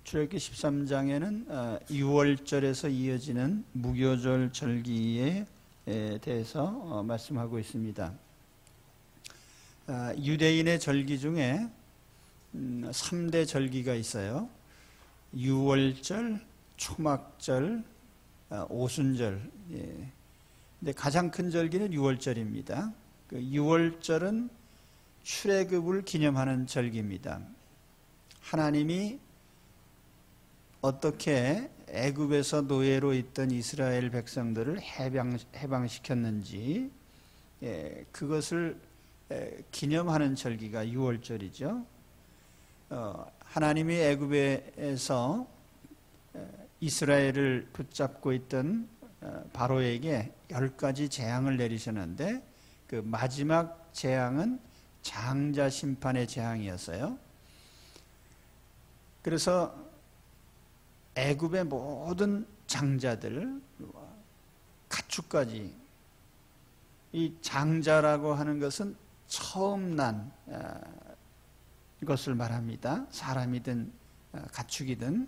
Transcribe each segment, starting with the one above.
출애굽기 13장에는 유월절에서 이어지는 무교절 절기에 대해서 말씀하고 있습니다. 유대인의 절기 중에 3대 절기가 있어요. 유월절, 초막절, 오순절. 근데 가장 큰 절기는 유월절입니다. 그 유월절은 출애굽을 기념하는 절기입니다. 하나님이 어떻게 애굽에서 노예로 있던 이스라엘 백성들을 해방시켰는지 그것을 기념하는 절기가 유월절이죠. 하나님이 애굽에서 이스라엘을 붙잡고 있던 바로에게 10가지 재앙을 내리셨는데 그 마지막 재앙은 장자 심판의 재앙이었어요. 그래서 애굽의 모든 장자들, 가축까지, 이 장자라고 하는 것은 처음 난 것을 말합니다. 사람이든 가축이든.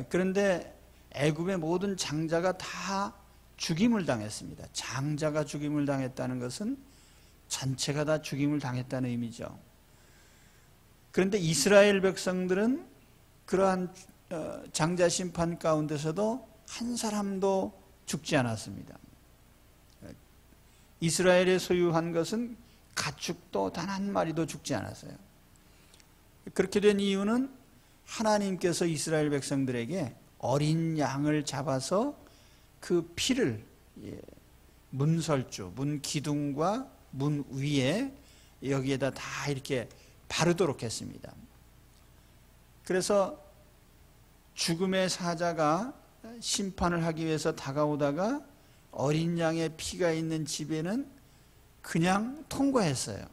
그런데 애굽의 모든 장자가 다 죽임을 당했습니다. 장자가 죽임을 당했다는 것은 전체가 다 죽임을 당했다는 의미죠. 그런데 이스라엘 백성들은 그러한 장자 심판 가운데서도 한 사람도 죽지 않았습니다. 이스라엘의 소유한 것은 가축도 단 한 마리도 죽지 않았어요. 그렇게 된 이유는 하나님께서 이스라엘 백성들에게 어린 양을 잡아서 그 피를 문설주, 문 기둥과 문 위에 여기에다 다 이렇게 바르도록 했습니다. 그래서 죽음의 사자가 심판을 하기 위해서 다가오다가 어린 양의 피가 있는 집에는 그냥 통과했어요.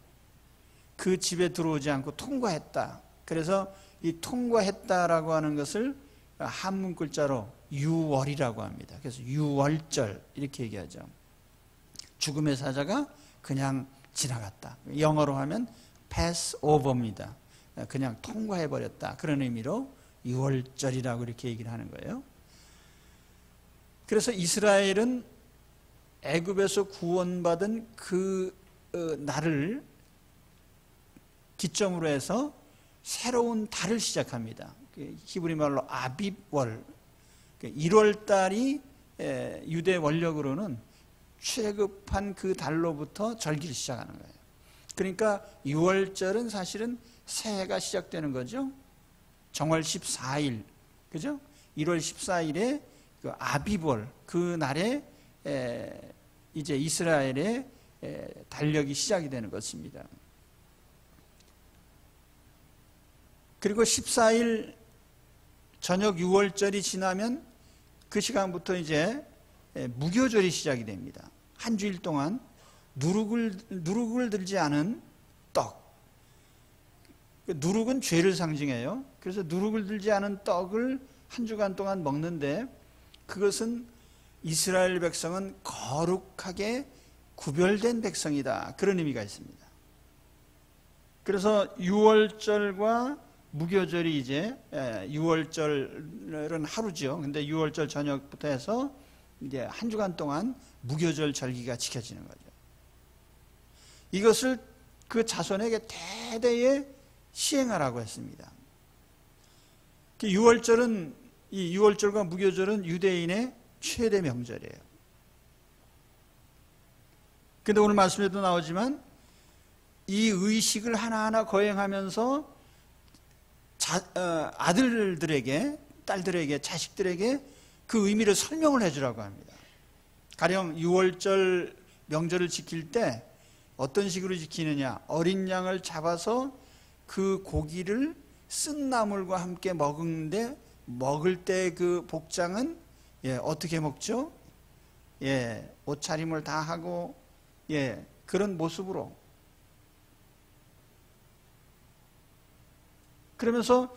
그 집에 들어오지 않고 통과했다. 그래서 이 통과했다라고 하는 것을 한문 글자로 유월이라고 합니다. 그래서 유월절 이렇게 얘기하죠. 죽음의 사자가 그냥 지나갔다. 영어로 하면 pass over입니다. 그냥 통과해버렸다. 그런 의미로 유월절이라고 이렇게 얘기를 하는 거예요. 그래서 이스라엘은 애굽에서 구원받은 그 날을 기점으로 해서 새로운 달을 시작합니다. 히브리 말로 아빕월, 1월 달이 유대 원력으로는 출애굽한 그 달로부터 절기를 시작하는 거예요. 그러니까 유월절은 사실은 새해가 시작되는 거죠. 정월 14일, 그죠? 1월 14일에 그 아빕월, 그 날에 이제 이스라엘의 달력이 시작이 되는 것입니다. 그리고 14일 저녁 유월절이 지나면 그 시간부터 이제 무교절이 시작이 됩니다. 한 주일 동안 누룩을 들지 않은 떡. 누룩은 죄를 상징해요. 그래서 누룩을 들지 않은 떡을 한 주간 동안 먹는데 그것은 이스라엘 백성은 거룩하게 구별된 백성이다. 그런 의미가 있습니다. 그래서 유월절과 무교절이 이제 유월절은 하루죠. 근데 유월절 저녁부터 해서 이제 한 주간 동안 무교절 절기가 지켜지는 거죠. 이것을 그 자손에게 대대에 시행하라고 했습니다. 유월절은 이 유월절과 무교절은 유대인의 최대 명절이에요. 근데 오늘 말씀에도 나오지만 이 의식을 하나하나 거행하면서 아들들에게, 딸들에게, 자식들에게 그 의미를 설명을 해주라고 합니다. 가령 유월절 명절을 지킬 때 어떤 식으로 지키느냐? 어린 양을 잡아서 그 고기를 쓴 나물과 함께 먹는데 먹을 때 그 복장은 어떻게 먹죠? 옷차림을 다 하고 그런 모습으로. 그러면서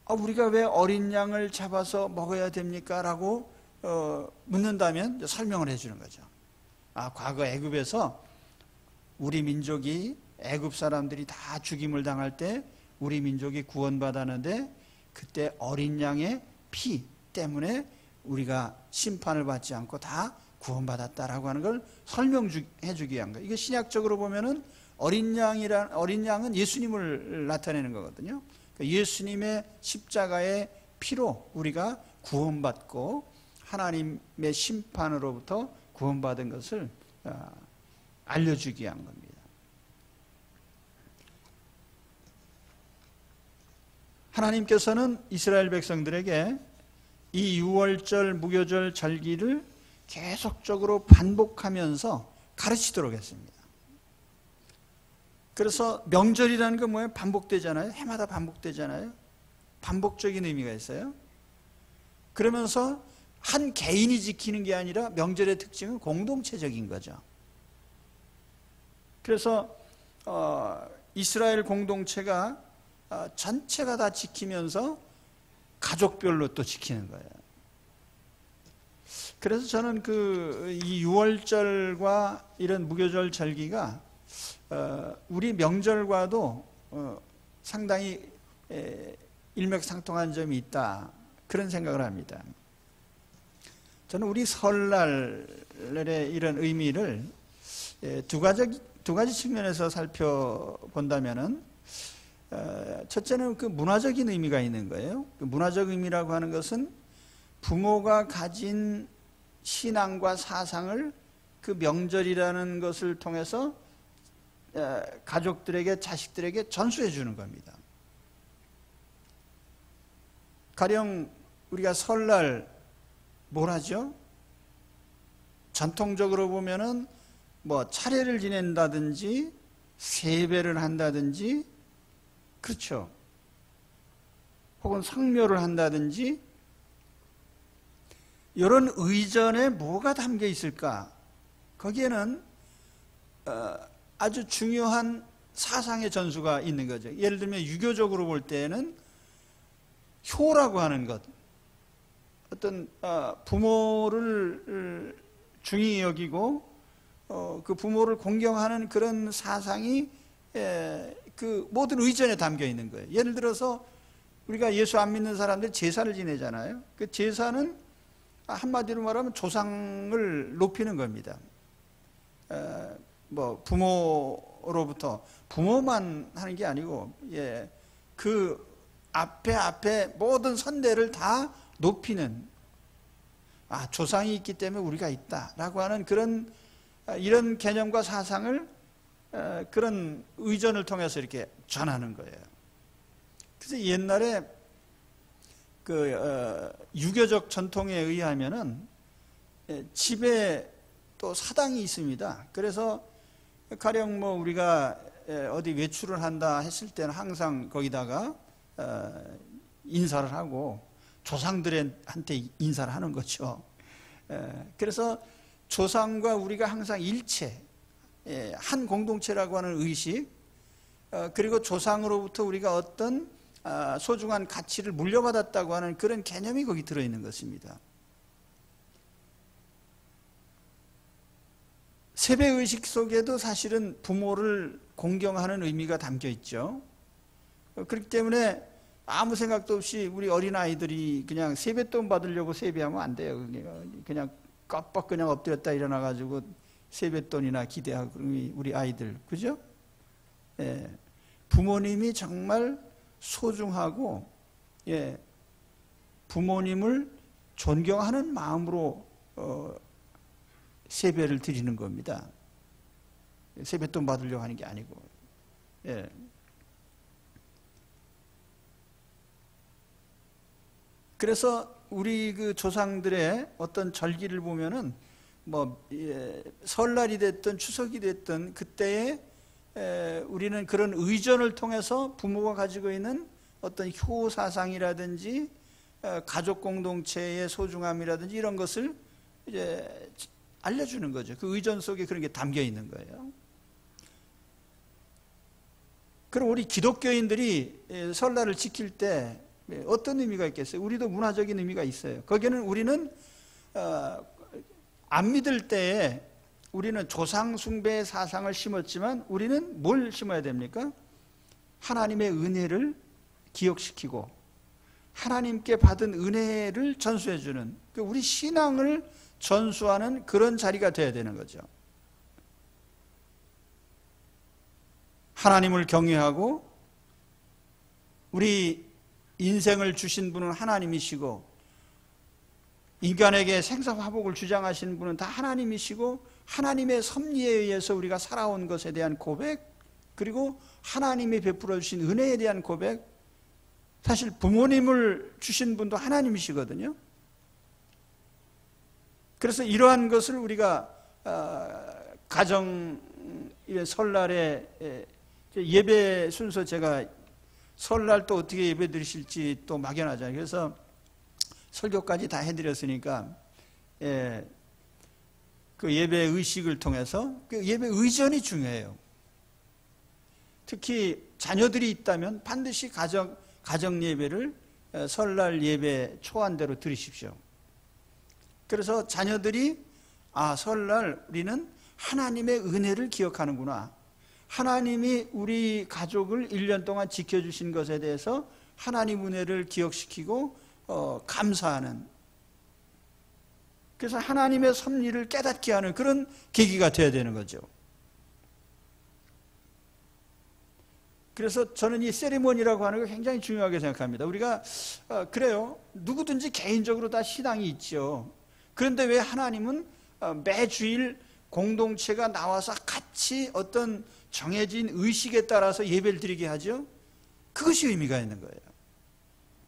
우리가 왜 어린 양을 잡아서 먹어야 됩니까? 라고 묻는다면 설명을 해주는 거죠. 과거 애굽에서 우리 민족이 애굽 사람들이 다 죽임을 당할 때 우리 민족이 구원받았는데 그때 어린 양의 피 때문에 우리가 심판을 받지 않고 다 구원받았다라고 하는 걸 설명해 주기 위한 거예요. 이게 신약적으로 보면은 어린 양은 예수님을 나타내는 거거든요. 예수님의 십자가의 피로 우리가 구원받고 하나님의 심판으로부터 구원받은 것을 알려주기 위한 겁니다. 하나님께서는 이스라엘 백성들에게 이 유월절, 무교절 절기를 계속적으로 반복하면서 가르치도록 했습니다. 그래서 명절이라는 건 뭐예요? 반복되잖아요. 해마다 반복되잖아요. 반복적인 의미가 있어요. 그러면서 한 개인이 지키는 게 아니라 명절의 특징은 공동체적인 거죠. 그래서 이스라엘 공동체가 전체가 다 지키면서 가족별로 또 지키는 거예요. 그래서 저는 이 유월절과 이런 무교절 절기가 우리 명절과도 상당히 일맥상통한 점이 있다, 그런 생각을 합니다. 저는 우리 설날의 이런 의미를 두 가지 측면에서 살펴본다면은, 첫째는 그 문화적인 의미가 있는 거예요. 그 문화적 의미라고 하는 것은 부모가 가진 신앙과 사상을 그 명절이라는 것을 통해서 가족들에게, 자식들에게 전수해 주는 겁니다. 가령 우리가 설날 뭘 하죠? 전통적으로 보면은 뭐 차례를 지낸다든지 세배를 한다든지, 그렇죠? 혹은 성묘를 한다든지, 이런 의전에 뭐가 담겨 있을까? 거기에는 아주 중요한 사상의 전수가 있는 거죠. 예를 들면 유교적으로 볼 때는 효라고 하는 것, 어떤 부모를 중히 여기고 그 부모를 공경하는 그런 사상이 그 모든 의전에 담겨 있는 거예요. 예를 들어서 우리가 예수 안 믿는 사람들 제사를 지내잖아요. 그 제사는 한마디로 말하면 조상을 높이는 겁니다. 뭐 부모로부터, 부모만 하는 게 아니고, 그 앞에 모든 선대를 다 높이는, 조상이 있기 때문에 우리가 있다라고 하는 그런 이런 개념과 사상을 그런 의전을 통해서 이렇게 전하는 거예요. 그래서 옛날에 그 유교적 전통에 의하면은 집에 또 사당이 있습니다. 그래서 가령 뭐 우리가 어디 외출을 한다 했을 때는 항상 거기다가 인사를 하고 조상들한테 인사를 하는 거죠. 그래서 조상과 우리가 항상 일체, 한 공동체라고 하는 의식, 그리고 조상으로부터 우리가 어떤 소중한 가치를 물려받았다고 하는 그런 개념이 거기 들어있는 것입니다. 세배의식 속에도 사실은 부모를 공경하는 의미가 담겨 있죠. 그렇기 때문에 아무 생각도 없이 우리 어린아이들이 그냥 세뱃돈 받으려고 세배하면 안 돼요. 그냥 깜빡 그냥 엎드렸다 일어나가지고 세뱃돈이나 기대하고, 우리 아이들, 그죠? 부모님이 정말 소중하고, 부모님을 존경하는 마음으로 세배를 드리는 겁니다. 세뱃돈 받으려고 하는 게 아니고. 그래서 우리 그 조상들의 어떤 절기를 보면은 뭐 설날이 됐든 추석이 됐든 그때에 우리는 그런 의전을 통해서 부모가 가지고 있는 어떤 효 사상이라든지 가족 공동체의 소중함이라든지 이런 것을 이제 알려주는 거죠. 그 의전 속에 그런 게 담겨 있는 거예요. 그럼 우리 기독교인들이 설날을 지킬 때 어떤 의미가 있겠어요? 우리도 문화적인 의미가 있어요. 거기는 우리는 안 믿을 때에 우리는 조상 숭배의 사상을 심었지만 우리는 뭘 심어야 됩니까? 하나님의 은혜를 기억시키고 하나님께 받은 은혜를 전수해 주는, 우리 신앙을 전수하는 그런 자리가 되어야 되는 거죠. 하나님을 경외하고 우리 인생을 주신 분은 하나님이시고 인간에게 생사화복을 주장하시는 분은 다 하나님이시고 하나님의 섭리에 의해서 우리가 살아온 것에 대한 고백, 그리고 하나님이 베풀어 주신 은혜에 대한 고백. 사실 부모님을 주신 분도 하나님이시거든요. 그래서 이러한 것을 우리가 가정 설날에 예배 순서, 제가 설날 또 어떻게 예배 드리실지 또 막연하잖아요. 그래서 설교까지 다 해드렸으니까 그 예배 의식을 통해서 그 예배 의전이 중요해요. 특히 자녀들이 있다면 반드시 가정 예배를 설날 예배 초안대로 드리십시오. 그래서 자녀들이 설날 우리는 하나님의 은혜를 기억하는구나, 하나님이 우리 가족을 1년 동안 지켜주신 것에 대해서 하나님 은혜를 기억시키고 감사하는, 그래서 하나님의 섭리를 깨닫게 하는 그런 계기가 되어야 되는 거죠. 그래서 저는 이 세리머니라고 하는 거 굉장히 중요하게 생각합니다. 우리가 그래요, 누구든지 개인적으로 다 신앙이 있죠. 그런데 왜 하나님은 매주일 공동체가 나와서 같이 어떤 정해진 의식에 따라서 예배를 드리게 하죠? 그것이 의미가 있는 거예요.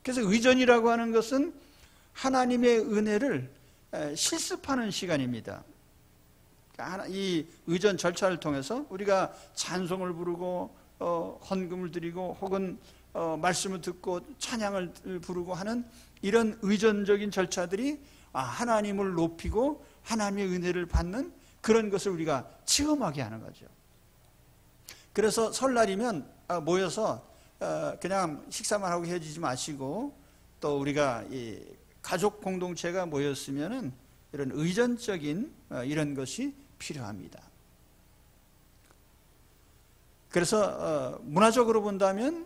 그래서 의전이라고 하는 것은 하나님의 은혜를 실습하는 시간입니다. 이 의전 절차를 통해서 우리가 찬송을 부르고 헌금을 드리고 혹은 말씀을 듣고 찬양을 부르고 하는 이런 의전적인 절차들이 하나님을 높이고 하나님의 은혜를 받는 그런 것을 우리가 체험하게 하는 거죠. 그래서 설날이면 모여서 그냥 식사만 하고 헤어지지 마시고, 또 우리가 이 가족 공동체가 모였으면은 이런 의전적인 이런 것이 필요합니다. 그래서 문화적으로 본다면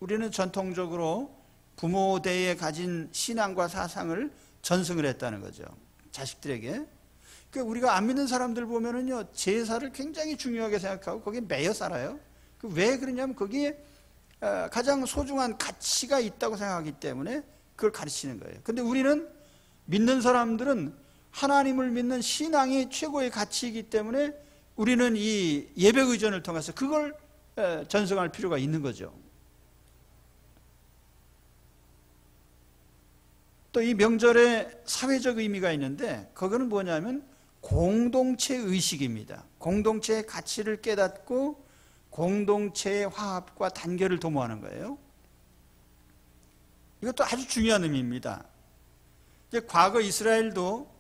우리는 전통적으로 부모대에 가진 신앙과 사상을 전승을 했다는 거죠, 자식들에게. 그러니까 우리가 안 믿는 사람들 보면은요, 제사를 굉장히 중요하게 생각하고 거기에 매여 살아요. 왜 그러냐면 거기에 가장 소중한 가치가 있다고 생각하기 때문에 그걸 가르치는 거예요. 근데 우리는, 믿는 사람들은 하나님을 믿는 신앙이 최고의 가치이기 때문에 우리는 이 예배 의전을 통해서 그걸 전승할 필요가 있는 거죠. 또 이 명절에 사회적 의미가 있는데, 그거는 뭐냐면 공동체 의식입니다. 공동체의 가치를 깨닫고 공동체의 화합과 단결을 도모하는 거예요. 이것도 아주 중요한 의미입니다. 이제 과거 이스라엘도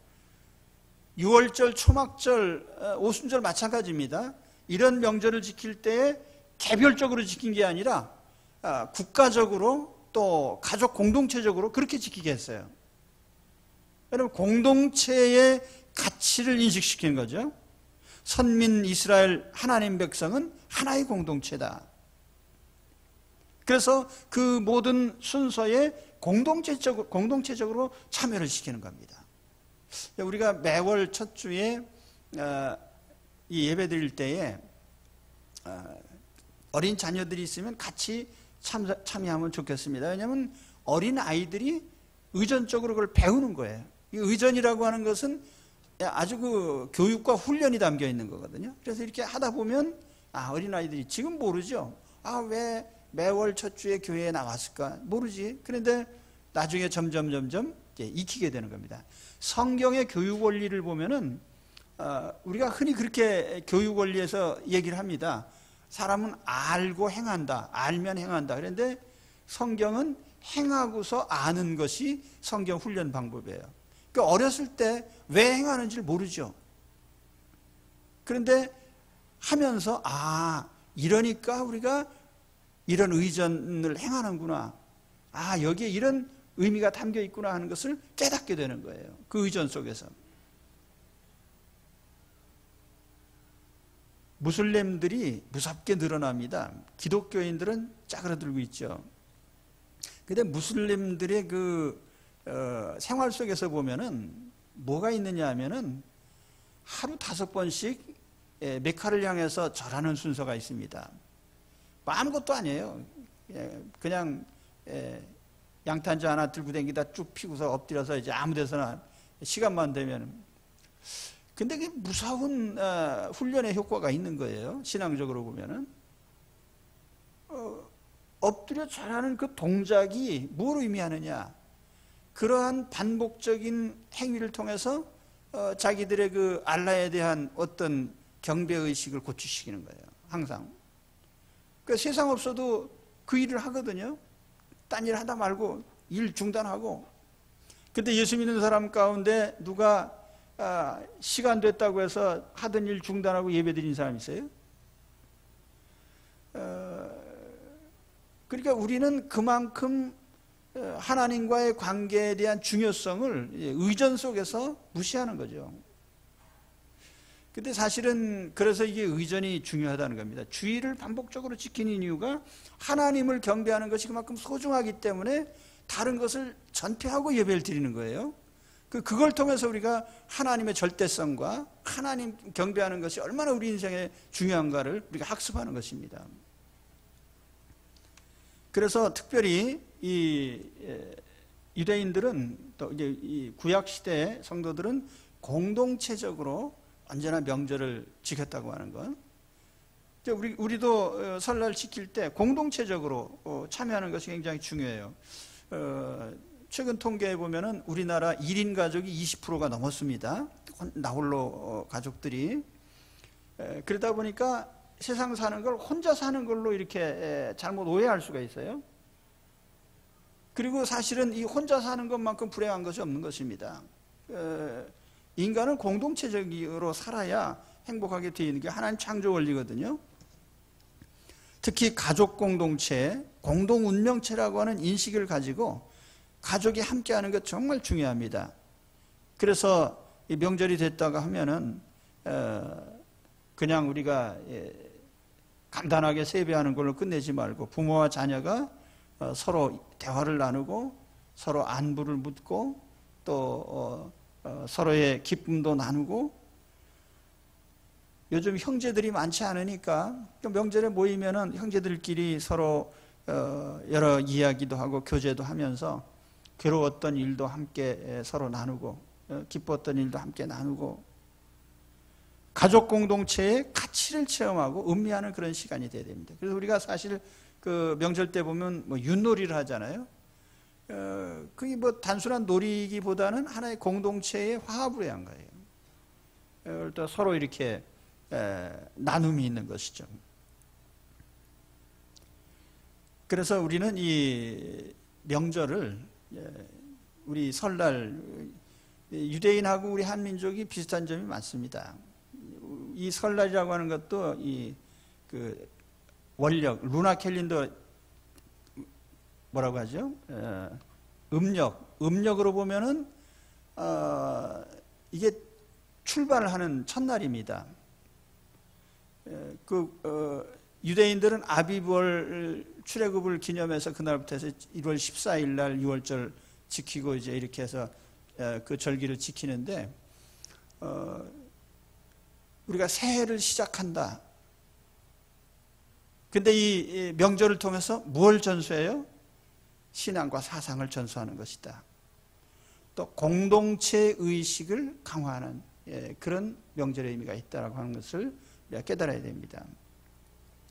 6월절, 초막절, 오순절 마찬가지입니다. 이런 명절을 지킬 때 개별적으로 지킨 게 아니라 국가적으로 또 가족 공동체적으로 그렇게 지키게 했어요. 여러분, 공동체의 가치를 인식시키는 거죠. 선민 이스라엘 하나님 백성은 하나의 공동체다. 그래서 그 모든 순서에 공동체적으로 참여를 시키는 겁니다. 우리가 매월 첫 주에 이 예배 드릴 때에 어린 자녀들이 있으면 같이 참여하면 좋겠습니다. 왜냐하면 어린 아이들이 의전적으로 그걸 배우는 거예요. 이 의전이라고 하는 것은 아주 그 교육과 훈련이 담겨 있는 거거든요. 그래서 이렇게 하다 보면 어린 아이들이 지금 모르죠. 왜 매월 첫 주에 교회에 나왔을까? 모르지. 그런데 나중에 점점 익히게 되는 겁니다. 성경의 교육 원리를 보면은 우리가 흔히 그렇게 교육 원리에서 얘기를 합니다. 사람은 알고 행한다, 알면 행한다. 그런데 성경은 행하고서 아는 것이 성경 훈련 방법이에요. 그러니까 어렸을 때 왜 행하는지를 모르죠. 그런데 하면서 이러니까 우리가 이런 의전을 행하는구나, 여기에 이런 의미가 담겨 있구나 하는 것을 깨닫게 되는 거예요. 그 의전 속에서. 무슬림들이 무섭게 늘어납니다. 기독교인들은 짜그러들고 있죠. 근데 무슬림들의 생활 속에서 보면은 뭐가 있느냐 하면은 하루 5번씩 메카를 향해서 절하는 순서가 있습니다. 뭐 아무것도 아니에요. 그냥 양탄자 하나 들고 다니다 쭉 피고서 엎드려서 이제 아무 데서나 시간만 되면. 근데 그게 무서운 훈련의 효과가 있는 거예요. 신앙적으로 보면은. 엎드려 절하는 그 동작이 뭘 의미하느냐. 그러한 반복적인 행위를 통해서 자기들의 그 알라에 대한 어떤 경배의식을 고취시키는 거예요. 항상. 그러니까 세상 없어도 그 일을 하거든요. 딴 일 하다 말고 일 중단하고. 근데 예수 믿는 사람 가운데 누가 시간 됐다고 해서 하던 일 중단하고 예배 드린 사람 있어요? 그러니까 우리는 그만큼 하나님과의 관계에 대한 중요성을 의전 속에서 무시하는 거죠. 근데 사실은 그래서 이게 의전이 중요하다는 겁니다. 주의를 반복적으로 지키는 이유가 하나님을 경배하는 것이 그만큼 소중하기 때문에 다른 것을 전폐하고 예배를 드리는 거예요. 그걸 통해서 우리가 하나님의 절대성과 하나님 경배하는 것이 얼마나 우리 인생에 중요한가를 우리가 학습하는 것입니다. 그래서 특별히 이 유대인들은 또 이제 이 구약 시대의 성도들은 공동체적으로 언제나 명절을 지켰다고 하는 것. 우리도 설날 지킬 때 공동체적으로 참여하는 것이 굉장히 중요해요. 최근 통계에 보면은 우리나라 1인 가족이 20%가 넘었습니다. 나홀로 가족들이. 그러다 보니까 세상 사는 걸 혼자 사는 걸로 이렇게 잘못 오해할 수가 있어요. 그리고 사실은 이 혼자 사는 것만큼 불행한 것이 없는 것입니다. 인간은 공동체적으로 살아야 행복하게 되어 있는 게 하나님 창조 원리거든요. 특히 가족 공동체, 공동 운명체라고 하는 인식을 가지고 가족이 함께하는 것 정말 중요합니다. 그래서 이 명절이 됐다가 하면은 그냥 우리가 간단하게 세배하는 걸로 끝내지 말고 부모와 자녀가 서로 대화를 나누고 서로 안부를 묻고 또 서로의 기쁨도 나누고. 요즘 형제들이 많지 않으니까 명절에 모이면은 형제들끼리 서로 여러 이야기도 하고 교제도 하면서 괴로웠던 일도 함께 서로 나누고 기뻤던 일도 함께 나누고 가족 공동체의 가치를 체험하고 음미하는 그런 시간이 돼야 됩니다. 그래서 우리가 사실 그 명절 때 보면 뭐 윷놀이를 하잖아요. 그게 뭐 단순한 놀이기보다는 하나의 공동체의 화합을 위한 거예요. 또 서로 이렇게 나눔이 있는 것이죠. 그래서 우리는 이 명절을 우리 설날 유대인하고 우리 한민족이 비슷한 점이 많습니다. 이 설날이라고 하는 것도 이 그 원력 루나 캘린더 뭐라고 하죠? 음력으로 보면은 이게 출발을 하는 첫날입니다. 유대인들은 아비벌 출애굽을 기념해서 그날부터 해서 1월 14일 날 6월절 지키고 이제 이렇게 해서 그 절기를 지키는데 우리가 새해를 시작한다. 근데 이 명절을 통해서 무엇을 전수해요? 신앙과 사상을 전수하는 것이다. 또 공동체 의식을 강화하는 그런 명절의 의미가 있다라고 하는 것을 우리가 깨달아야 됩니다.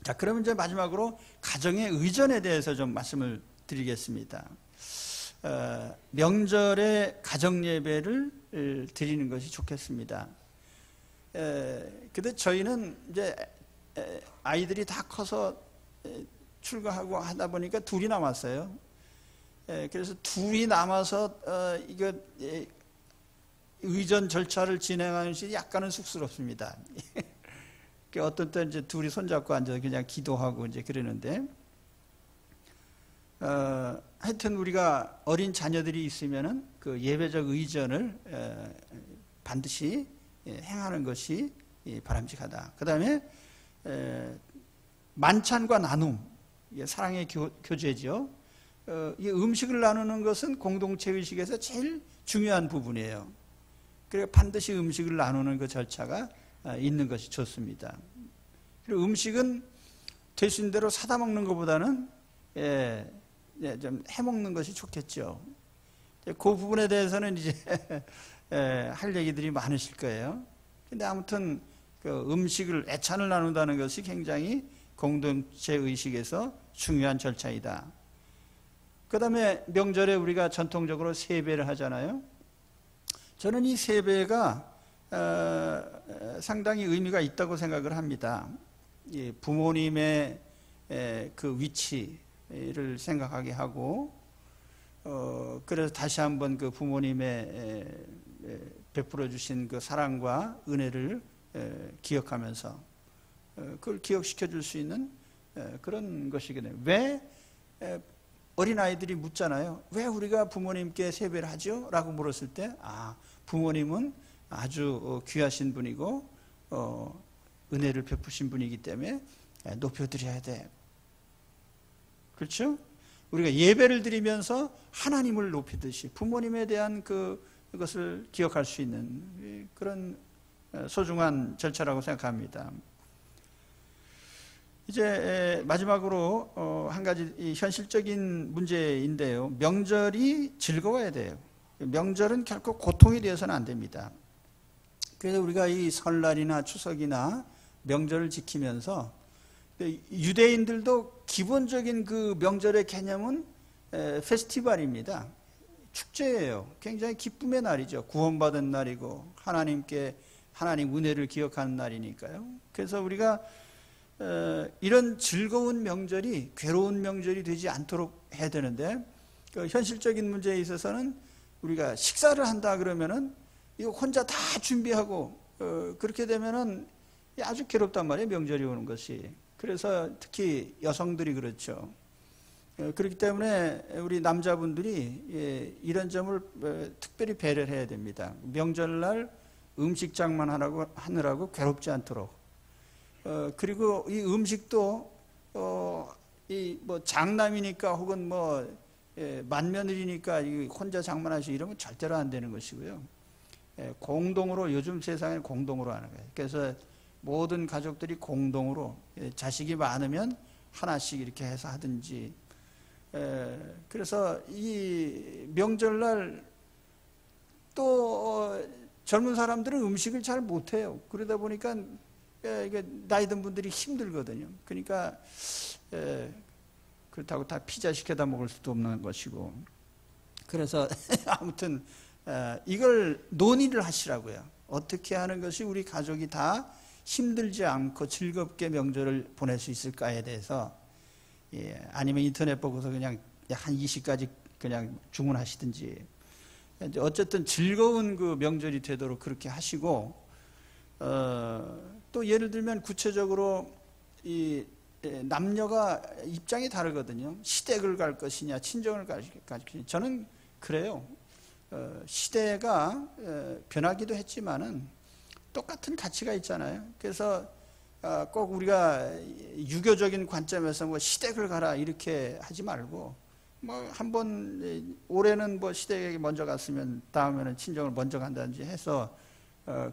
자, 그러면 이제 마지막으로 가정의 의전에 대해서 좀 말씀을 드리겠습니다. 명절에 가정 예배를 드리는 것이 좋겠습니다. 근데 저희는 이제 아이들이 다 커서 출가하고 하다 보니까 둘이 남았어요. 그래서 둘이 남아서 이거 의전 절차를 진행하는 것이 약간은 쑥스럽습니다. 어떤 때 이제 둘이 손잡고 앉아서 그냥 기도하고 이제 그러는데, 하여튼 우리가 어린 자녀들이 있으면은 그 예배적 의전을 반드시 행하는 것이 바람직하다. 그 다음에 만찬과 나눔, 이게 사랑의 교제죠. 이 음식을 나누는 것은 공동체 의식에서 제일 중요한 부분이에요. 그래서 반드시 음식을 나누는 그 절차가 있는 것이 좋습니다. 그리고 음식은 될 수 있는 대로 사다 먹는 것보다는 좀 해먹는 것이 좋겠죠. 그 부분에 대해서는 이제 할 얘기들이 많으실 거예요. 근데 아무튼 그 음식을 애찬을 나눈다는 것이 굉장히 공동체 의식에서 중요한 절차이다. 그 다음에 명절에 우리가 전통적으로 세배를 하잖아요. 저는 이 세배가 상당히 의미가 있다고 생각을 합니다. 부모님의 그 위치를 생각하게 하고, 그래서 다시 한번 그 부모님의 베풀어 주신 그 사랑과 은혜를 기억하면서 그걸 기억시켜 줄 수 있는 그런 것이겠네요. 왜 어린아이들이 묻잖아요. 왜 우리가 부모님께 세배를 하죠? 라고 물었을 때, 부모님은 아주 귀하신 분이고 은혜를 베푸신 분이기 때문에 높여드려야 돼. 그렇죠? 우리가 예배를 드리면서 하나님을 높이듯이 부모님에 대한 그것을 기억할 수 있는 그런 소중한 절차라고 생각합니다. 이제 마지막으로 한 가지 현실적인 문제인데요. 명절이 즐거워야 돼요. 명절은 결코 고통이 되어서는 안 됩니다. 그래서 우리가 이 설날이나 추석이나 명절을 지키면서 유대인들도 기본적인 그 명절의 개념은 페스티벌입니다. 축제예요. 굉장히 기쁨의 날이죠. 구원받은 날이고 하나님 은혜를 기억하는 날이니까요. 그래서 우리가 이런 즐거운 명절이 괴로운 명절이 되지 않도록 해야 되는데, 그 현실적인 문제에 있어서는 우리가 식사를 한다 그러면은 이거 혼자 다 준비하고 그렇게 되면은 아주 괴롭단 말이에요. 명절이 오는 것이. 그래서 특히 여성들이 그렇죠. 그렇기 때문에 우리 남자분들이 이런 점을 특별히 배려를 해야 됩니다. 명절날 음식장만 하느라고 괴롭지 않도록. 그리고 이 음식도 이 뭐 장남이니까 혹은 맏며느리니까 혼자 장만하시고 이러면 절대로 안 되는 것이고요. 공동으로, 요즘 세상에 공동으로 하는 거예요. 그래서 모든 가족들이 공동으로, 자식이 많으면 하나씩 이렇게 해서 하든지. 그래서 이 명절날 또 젊은 사람들은 음식을 잘 못해요. 그러다 보니까 이게 나이 든 분들이 힘들거든요. 그러니까 그렇다고 다 피자 시켜다 먹을 수도 없는 것이고. 그래서 아무튼 이걸 논의를 하시라고요. 어떻게 하는 것이 우리 가족이 다 힘들지 않고 즐겁게 명절을 보낼 수 있을까에 대해서, 아니면 인터넷 보고서 그냥 한 20가지 그냥 주문하시든지, 어쨌든 즐거운 그 명절이 되도록 그렇게 하시고, 또 예를 들면 구체적으로 이 남녀가 입장이 다르거든요. 시댁을 갈 것이냐, 친정을 갈 것이냐. 저는 그래요. 시대가 변하기도 했지만은 똑같은 가치가 있잖아요. 그래서 꼭 우리가 유교적인 관점에서 뭐 시댁을 가라 이렇게 하지 말고, 뭐 한번 올해는 뭐 시댁에 먼저 갔으면 다음에는 친정을 먼저 간다든지 해서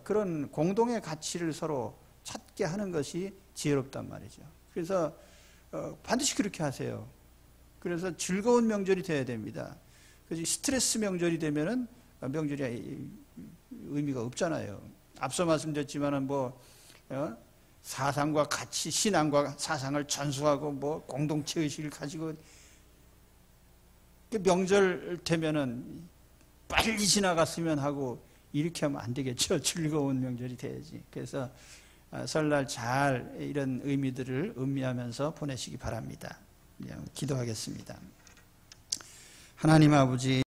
그런 공동의 가치를 서로 찾게 하는 것이 지혜롭단 말이죠. 그래서 반드시 그렇게 하세요. 그래서 즐거운 명절이 돼야 됩니다. 그래서 스트레스 명절이 되면은 명절이 의미가 없잖아요. 앞서 말씀드렸지만은 사상과 같이 신앙과 사상을 전수하고 공동체 의식을 가지고 명절 되면은 빨리 지나갔으면 하고 이렇게 하면 안 되겠죠. 즐거운 명절이 돼야지. 그래서 설날 잘 이런 의미들을 음미하면서 보내시기 바랍니다. 기도하겠습니다. 하나님 아버지,